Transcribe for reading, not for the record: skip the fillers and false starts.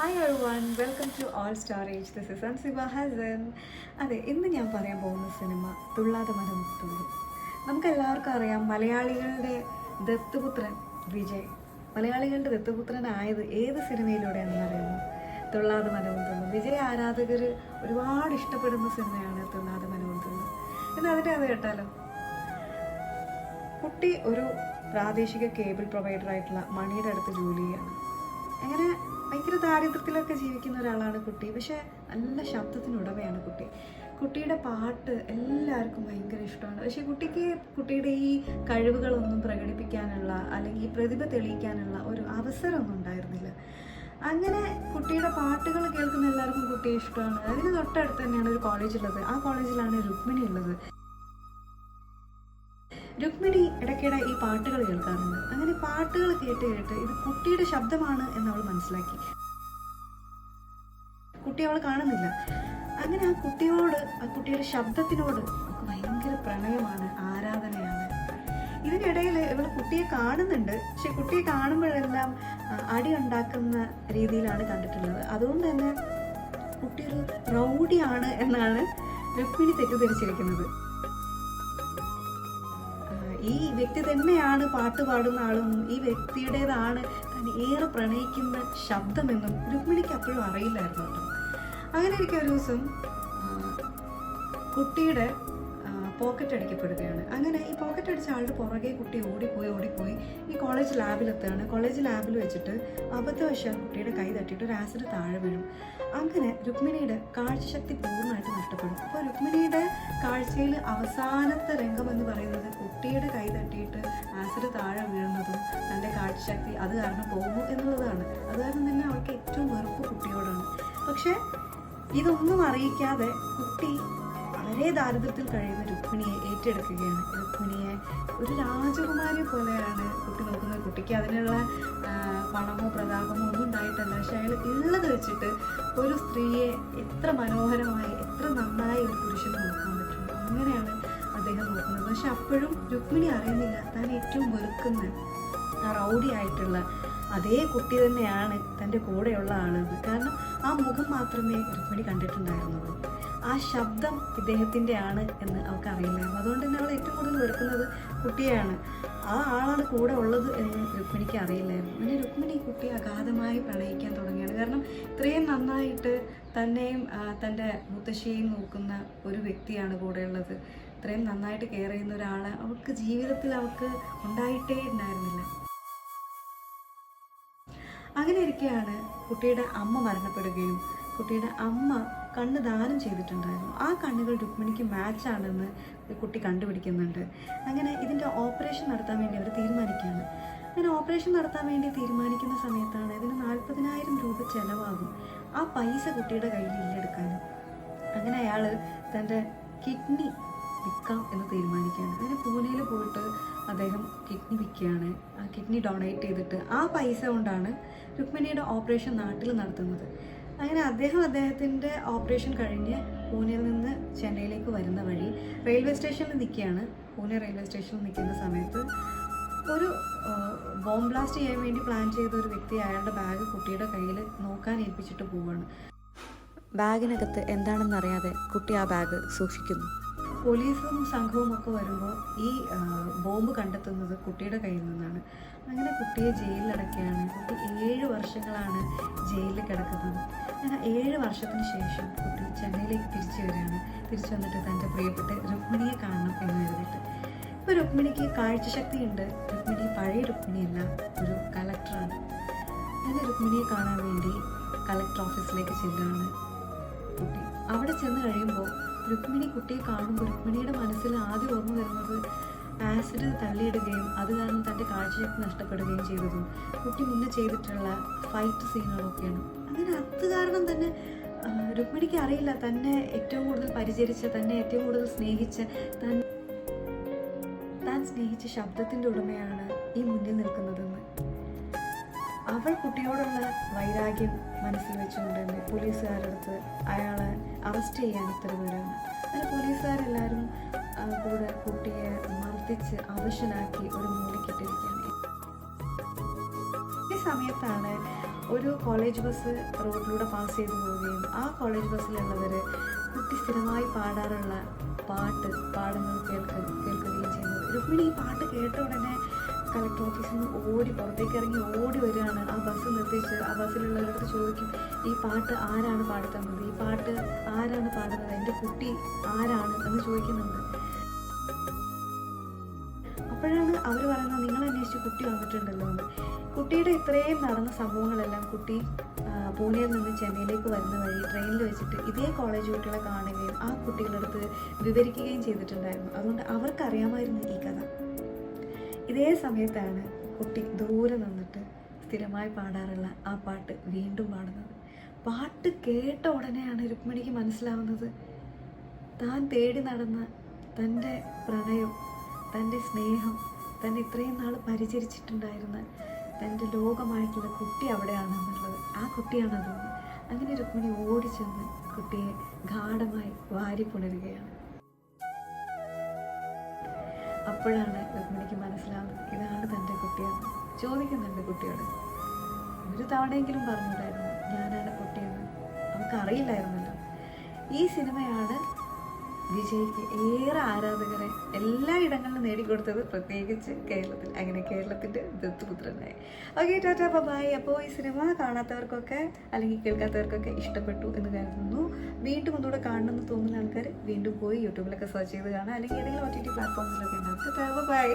Hi everyone, welcome to all storage. This is Ansiba Hasan. അതെ, ഇന്ന് ഞാൻ പറയാൻ പോകുന്ന സിനിമ തുള്ളാതെ മരം തുള്ളു. നമുക്കെല്ലാവർക്കും അറിയാം, മലയാളികളുടെ ദത്തുപുത്രൻ വിജയ്. മലയാളികളുടെ ദത്തുപുത്രനായത് ഏത് സിനിമയിലൂടെയാണെന്ന് അറിയുമോ? തുള്ളാതെ മനവും തുള്ളു. വിജയ് ആരാധകർ ഒരുപാട് ഇഷ്ടപ്പെടുന്ന സിനിമയാണ് തുള്ളാതെ മനവും തുള്ളു. എന്നാൽ അതിൻ്റെ അത് കേട്ടാലോ. കുട്ടി ഒരു പ്രാദേശിക കേബിൾ പ്രൊവൈഡറായിട്ടുള്ള മണിയുടെ അടുത്ത് ജോലി ചെയ്യാണ്. അങ്ങനെ ഭയങ്കര ദാരിദ്ര്യത്തിലൊക്കെ ജീവിക്കുന്ന ഒരാളാണ് കുട്ടി. പക്ഷേ നല്ല ശബ്ദത്തിനുടമയാണ് കുട്ടി. കുട്ടിയുടെ പാട്ട് എല്ലാവർക്കും ഭയങ്കര ഇഷ്ടമാണ്. പക്ഷേ കുട്ടിക്ക് കുട്ടിയുടെ ഈ കഴിവുകളൊന്നും പ്രകടിപ്പിക്കാനുള്ള അല്ലെങ്കിൽ ഈ പ്രതിഭ തെളിയിക്കാനുള്ള ഒരു അവസരമൊന്നും ഉണ്ടായിരുന്നില്ല. അങ്ങനെ കുട്ടിയുടെ പാട്ടുകൾ കേൾക്കുന്ന എല്ലാവർക്കും കുട്ടിയെ ഇഷ്ടമാണ്. അതിന് തൊട്ടടുത്ത് തന്നെയാണ് ഒരു കോളേജുള്ളത്. ആ കോളേജിലാണ് രുക്മിണി ഉള്ളത്. രുക്മിണി ഇടയ്ക്കിടെ ഈ പാട്ടുകൾ കേൾക്കാറുണ്ട്. അങ്ങനെ പാട്ടുകൾ കേട്ട് കേട്ട് ഇത് കുട്ടിയുടെ ശബ്ദമാണ് എന്ന് അവൾ മനസ്സിലാക്കി. കുട്ടി അവൾ കാണുന്നില്ല. അങ്ങനെ ആ കുട്ടിയോട്, ആ കുട്ടിയുടെ ശബ്ദത്തിനോട് ഭയങ്കര പ്രണയമാണ്, ആരാധനയാണ്. ഇതിനിടയിൽ ഇവൾ കുട്ടിയെ കാണുന്നുണ്ട്. പക്ഷെ കുട്ടിയെ കാണുമ്പോഴെല്ലാം അടി ഉണ്ടാക്കുന്ന രീതിയിലാണ് കണ്ടിട്ടുള്ളത്. അതുകൊണ്ട് തന്നെ കുട്ടി ഒരു റൗഡിയാണ് എന്നാണ് രുക്മിണി തെറ്റിദ്ധരിച്ചിരിക്കുന്നത്. ഈ വ്യക്തി തന്നെയാണ് പാട്ട് പാടുന്ന ആളെന്നും ഈ വ്യക്തിയുടേതാണ് താൻ ഏറെ പ്രണയിക്കുന്ന ശബ്ദമെന്നും രുക്മിണിക്ക് അപ്പോഴും അറിയില്ലായിരുന്നു കേട്ടോ. അങ്ങനെ ഇരിക്കെ ഒരു ദിവസം കുട്ടിയുടെ പോക്കറ്റ് അടിക്കപ്പെടുകയാണ്. അങ്ങനെ ഈ പോക്കറ്റ് അടിച്ച ആളുടെ പുറകെ കുട്ടി ഓടിപ്പോയി ഈ കോളേജ് ലാബിലെത്തുകയാണ്. കോളേജ് ലാബിൽ വെച്ചിട്ട് അബദ്ധവശാൽ കുട്ടിയുടെ കൈ തട്ടിയിട്ട് ഒരു ആസിഡ് താഴെ വീഴും. അങ്ങനെ രുക്മിണിയുടെ കാഴ്ചശക്തി പൂർണ്ണമായിട്ട് നഷ്ടപ്പെടും. അപ്പോൾ രുക്മിണിയുടെ കാഴ്ചയിൽ അവസാനത്തെ രംഗം എന്ന് പറയുന്നത് കുട്ടിയുടെ കൈ തട്ടിയിട്ട് ആസിഡ് താഴെ വീഴുന്നതും തൻ്റെ കാഴ്ചശക്തി അത് കാരണം പോകുമോ എന്നുള്ളതാണ്. അത് കാരണം തന്നെ അവൾക്ക് ഏറ്റവും വെറുപ്പ് കുട്ടിയോടാണ്. പക്ഷേ ഇതൊന്നും അറിയിക്കാതെ കുട്ടി വളരെ ദാരിദ്ര്യത്തിൽ കഴിയുന്ന രുക്മിണിയെ ഏറ്റെടുക്കുകയാണ്. രുക്മിണിയെ ഒരു രാജകുമാരിയെ പോലെയാണ് കുട്ടി നോക്കുന്നത്. കുട്ടിക്ക് അതിനുള്ള പണമോ പ്രതാപമോ ഒന്നും ഉണ്ടായിട്ടല്ല. പക്ഷെ അയാൾ ഉള്ളത് വെച്ചിട്ട് ഒരു സ്ത്രീയെ എത്ര മനോഹരമായി, എത്ര നന്നായി ഒരു പുരുഷന് നോക്കാൻ പറ്റും, അങ്ങനെയാണ് അദ്ദേഹം നോക്കുന്നത്. പക്ഷെ അപ്പോഴും രുക്മിണി അറിയുന്നില്ല താൻ ഏറ്റവും വെറുക്കുന്ന ആ റൗഡി ആയിട്ടുള്ള അതേ കുട്ടി തന്നെയാണ് തൻ്റെ കൂടെയുള്ള ആളെന്ന്. കാരണം ആ മുഖം മാത്രമേ രുക്മിണി കണ്ടിട്ടുണ്ടായിരുന്നുള്ളൂ. ആ ശബ്ദം ഇദ്ദേഹത്തിൻ്റെ ആണ് എന്ന് അവൾക്ക് അറിയില്ലായിരുന്നു. അതുകൊണ്ട് തന്നെ അവൾ ഏറ്റവും കൂടുതൽ വെറുക്കുന്നത് കുട്ടിയെയാണ്. ആ ആളാണ് കൂടെ ഉള്ളത് എന്ന് രുക്മിണിക്ക് അറിയില്ലായിരുന്നു. അങ്ങനെ രുക്മിണി കുട്ടിയെ അഗാധമായി പ്രണയിക്കാൻ തുടങ്ങിയാണ്. കാരണം ഇത്രയും നന്നായിട്ട് തന്നെയും തൻ്റെ മുത്തശ്ശിയെയും നോക്കുന്ന ഒരു വ്യക്തിയാണ് കൂടെയുള്ളത്. ഇത്രയും നന്നായിട്ട് കെയർ ചെയ്യുന്ന ഒരാൾ അവൾക്ക് ജീവിതത്തിൽ അവൾക്ക് ഉണ്ടായിട്ടേ ഉണ്ടായിരുന്നില്ല. അങ്ങനെ ഇരിക്കെയാണ് കുട്ടിയുടെ അമ്മ മരണപ്പെടുകയും കുട്ടിയുടെ അമ്മ കണ്ണ് ദാനം ചെയ്തിട്ടുണ്ടായിരുന്നു. ആ കണ്ണുകൾ രുക്മിണിക്ക് മാച്ചാണെന്ന് കുട്ടി കണ്ടുപിടിക്കുന്നുണ്ട്. അങ്ങനെ ഇതിൻ്റെ ഓപ്പറേഷൻ നടത്താൻ വേണ്ടി അവർ തീരുമാനിക്കുകയാണ്. അങ്ങനെ ഓപ്പറേഷൻ നടത്താൻ വേണ്ടി തീരുമാനിക്കുന്ന സമയത്താണ് ഇതിന് 40,000 രൂപ ചിലവാകും. ആ പൈസ കുട്ടിയുടെ കയ്യിൽ ഇല്ലെടുക്കാനും. അങ്ങനെ അയാൾ തൻ്റെ കിഡ്നി വിൽക്കാം എന്ന് തീരുമാനിക്കുകയാണ്. അങ്ങനെ പൂനെയിൽ പോയിട്ട് അദ്ദേഹം കിഡ്നി വിൽക്കുകയാണ്. ആ കിഡ്നി ഡൊണേറ്റ് ചെയ്തിട്ട് ആ പൈസ കൊണ്ടാണ് രുക്മിണിയുടെ ഓപ്പറേഷൻ നാട്ടിൽ നടത്തുന്നത്. അങ്ങനെ അദ്ദേഹത്തിൻ്റെ ഓപ്പറേഷൻ കഴിഞ്ഞ് പൂനെയിൽ നിന്ന് ചെന്നൈയിലേക്ക് വരുന്ന വഴി റെയിൽവേ സ്റ്റേഷനിൽ നിൽക്കുകയാണ്. പൂനെ റെയിൽവേ സ്റ്റേഷനിൽ നിൽക്കുന്ന സമയത്ത് ഒരു ബോംബ് ബ്ലാസ്റ്റ് ചെയ്യാൻ വേണ്ടി പ്ലാൻ ചെയ്ത ഒരു വ്യക്തി അയാളുടെ ബാഗ് കുട്ടിയുടെ കയ്യിൽ നോക്കാൻ ഏൽപ്പിച്ചിട്ട് പോവുകയാണ്. ബാഗിനകത്ത് എന്താണെന്നറിയാതെ കുട്ടി ആ ബാഗ് സൂക്ഷിക്കുന്നു. പോലീസും സംഘവും ഒക്കെ വരുമ്പോൾ ഈ ബോംബ് കണ്ടെത്തുന്നത് കുട്ടിയുടെ കയ്യിൽ നിന്നാണ്. അങ്ങനെ കുട്ടിയെ ജയിലിലടക്കുകയാണ്. കുട്ടി 7 വർഷങ്ങളാണ് ജയിലിൽ കിടക്കുന്നത്. അങ്ങനെ 7 വർഷത്തിന് ശേഷം കുട്ടി ചെന്നൈയിലേക്ക് തിരിച്ചു വരികയാണ്. തിരിച്ചു വന്നിട്ട് തൻ്റെ പ്രിയപ്പെട്ട രുക്മിണിയെ കാണണം എന്ന് കരുതിയിട്ട്. ഇപ്പോൾ രുക്മിണിക്ക് കാഴ്ചശക്തി ഉണ്ട്. രുക്മിണി പഴയ രുക്മിണിയല്ല, ഒരു കളക്ടറാണ്. അങ്ങനെ രുക്മിണിയെ കാണാൻ വേണ്ടി കളക്ടർ ഓഫീസിലേക്ക് ചെല്ലുകയാണ് കുട്ടി. അവിടെ ചെന്ന് കഴിയുമ്പോൾ രുക്മിണി കുട്ടിയെ കാണുമ്പോൾ രുക്മിണിയുടെ മനസ്സിൽ ആദ്യം ഓർമ്മ വരുന്നത് ആസിഡ് തള്ളിയിടുകയും അത് കാരണം തൻ്റെ കാഴ്ചശക്തി നഷ്ടപ്പെടുകയും ചെയ്തതും കുട്ടി മുന്നേ ചെയ്തിട്ടുള്ള ഫൈറ്റ് സീനുകളൊക്കെയാണ്. അങ്ങനെ അത് കാരണം തന്നെ രുക്മിണിക്ക് അറിയില്ല തന്നെ ഏറ്റവും കൂടുതൽ പരിചരിച്ച, തന്നെ ഏറ്റവും കൂടുതൽ സ്നേഹിച്ച, താൻ സ്നേഹിച്ച ശബ്ദത്തിൻ്റെ ഉടമയാണ് ഈ മുന്നിൽ നിൽക്കുന്നതെന്ന്. അവൾ കുട്ടിയോടുള്ള വൈരാഗ്യം മനസ്സിൽ വെച്ചുകൊണ്ട് തന്നെ പോലീസുകാരടുത്ത് അയാളെ അറസ്റ്റ് ചെയ്യാൻ ഉത്തരവിടുകയാണ്. അങ്ങനെ പോലീസുകാരെല്ലാവരും കൂടെ കുട്ടിയെ മർദ്ദിച്ച് അവശനാക്കി ഒരു മൂലക്കിട്ടിരിക്കുകയാണ്. ഈ സമയത്താണ് ഒരു കോളേജ് ബസ് റോഡിലൂടെ പാസ് ചെയ്തു പോവുകയും ആ കോളേജ് ബസ്സിലുള്ളവർ കുട്ടി സ്ഥിരമായി പാടാറുള്ള പാട്ട് പാടുന്നത് കേൾക്കുകയും ചെയ്യുന്നത്. രുക്മിണി ഈ പാട്ട് കേട്ട ഉടനെ കളക്ടർ ഓഫീസിൽ നിന്ന് പുറത്തേക്ക് ഇറങ്ങി ഓടി വരികയാണ്. ആ ബസ് നിർത്തിച്ച് ആ ബസ്സിലുള്ളവരടുത്ത് ചോദിക്കും, ഈ പാട്ട് ആരാണ് പാടിത്തന്നത്, ഈ പാട്ട് ആരാണ് പാടുന്നത്, എൻ്റെ കുട്ടി ആരാണ് എന്ന് ചോദിക്കുന്നുണ്ട്. അപ്പോഴാണ് അവർ പറയുന്നത്, നിങ്ങൾ അന്വേഷിച്ച് കുട്ടി വന്നിട്ടുണ്ടല്ലോ എന്ന്. കുട്ടിയുടെ ഇത്രയും നടന്ന സംഭവങ്ങളെല്ലാം കുട്ടി പൂനെയിൽ നിന്ന് ചെന്നൈയിലേക്ക് വരുന്ന വഴി ട്രെയിനിൽ വെച്ചിട്ട് ഇതേ കോളേജ് കുട്ടികളെ കാണുകയും ആ കുട്ടികളുടെ അടുത്ത് വിവരിക്കുകയും ചെയ്തിട്ടുണ്ടായിരുന്നു. അതുകൊണ്ട് അവർക്കറിയാമായിരുന്നു ഈ കഥ. ഇതേ സമയത്താണ് കുട്ടി ദൂരെ നിന്നിട്ട് സ്ഥിരമായി പാടാറുള്ള ആ പാട്ട് വീണ്ടും പാടുന്നത്. പാട്ട് കേട്ട ഉടനെയാണ് രുക്മിണിക്ക് മനസ്സിലാവുന്നത്, താൻ തേടി നടന്ന തൻ്റെ പ്രണയം, തൻ്റെ സ്നേഹം, തന്നെ ഇത്രയും നാൾ പരിചരിച്ചിട്ടുണ്ടായിരുന്ന തൻ്റെ ലോകമായിട്ടുള്ള കുട്ടി അവിടെയാണെന്നുള്ളത്. ആ കുട്ടിയാണതെന്ന്. അങ്ങനെ രുക്മിണി ഓടിച്ചെന്ന് കുട്ടിയെ ഗാഢമായി വാരിപ്പുണരുകയാണ്. അപ്പോഴാണ് രുക്മിണിക്ക് മനസ്സിലാവുന്നത്, ഇതാണ് തൻ്റെ കുട്ടിയെന്ന്. ചോദിക്കുന്നുണ്ട് കുട്ടിയോട്, ഒരു തവണയെങ്കിലും പറഞ്ഞില്ലായിരുന്നു ഞാനാണ് കുട്ടിയെന്ന്. അവൾക്കറിയില്ലായിരുന്നല്ലോ. ഈ സിനിമയാണ് വിജയ്ക്ക് ഏറെ ആരാധകരെ എല്ലാ ഇടങ്ങളിലും നേടിക്കൊടുത്തത്, പ്രത്യേകിച്ച് കേരളത്തിൽ. അങ്ങനെ കേരളത്തിൻ്റെ ദത്തുപുത്രനായി. Okay, tata bye. അപ്പോൾ ഈ സിനിമ കാണാത്തവർക്കൊക്കെ അല്ലെങ്കിൽ കേൾക്കാത്തവർക്കൊക്കെ ഇഷ്ടപ്പെട്ടു എന്ന് കരുതുന്നു. വീണ്ടും ഒന്നുകൂടെ കാണണമെന്ന് തോന്നുന്ന ആൾക്കാർ വീണ്ടും പോയി യൂട്യൂബിലൊക്കെ സെർച്ച് ചെയ്ത് കാണാം, അല്ലെങ്കിൽ ഏതെങ്കിലും OTT പ്ലാറ്റ്ഫോംസിലൊക്കെ ഉണ്ടാവും. Tata bye.